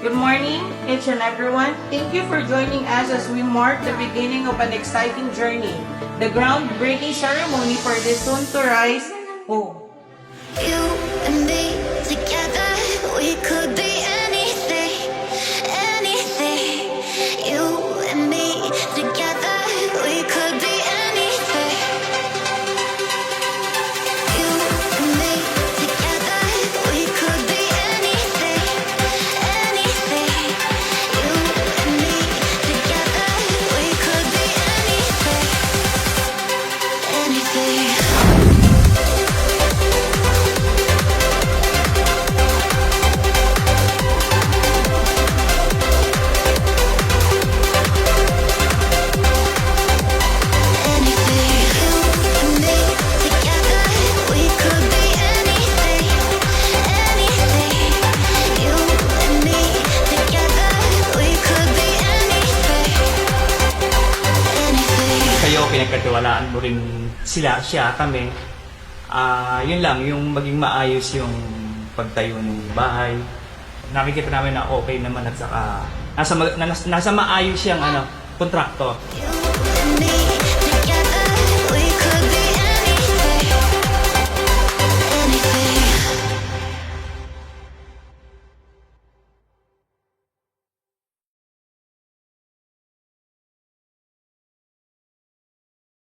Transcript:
Good morning, each and everyone. Thank you for joining us as we mark the beginning of an exciting journey, the groundbreaking ceremony for the soon-to-rise home. You and me together, we could be anything, anything. You and me together, we could be anything. You and me together, we could be anything, anything. You and me together, we could be anything, anything. Kayo, pinagkatiwalaan mo rin siya, kami. Yun lang, yung maging maayos yung pagtayo ng bahay. Nakikita namin na okay naman at saka nasa maayos siyang kontraktor.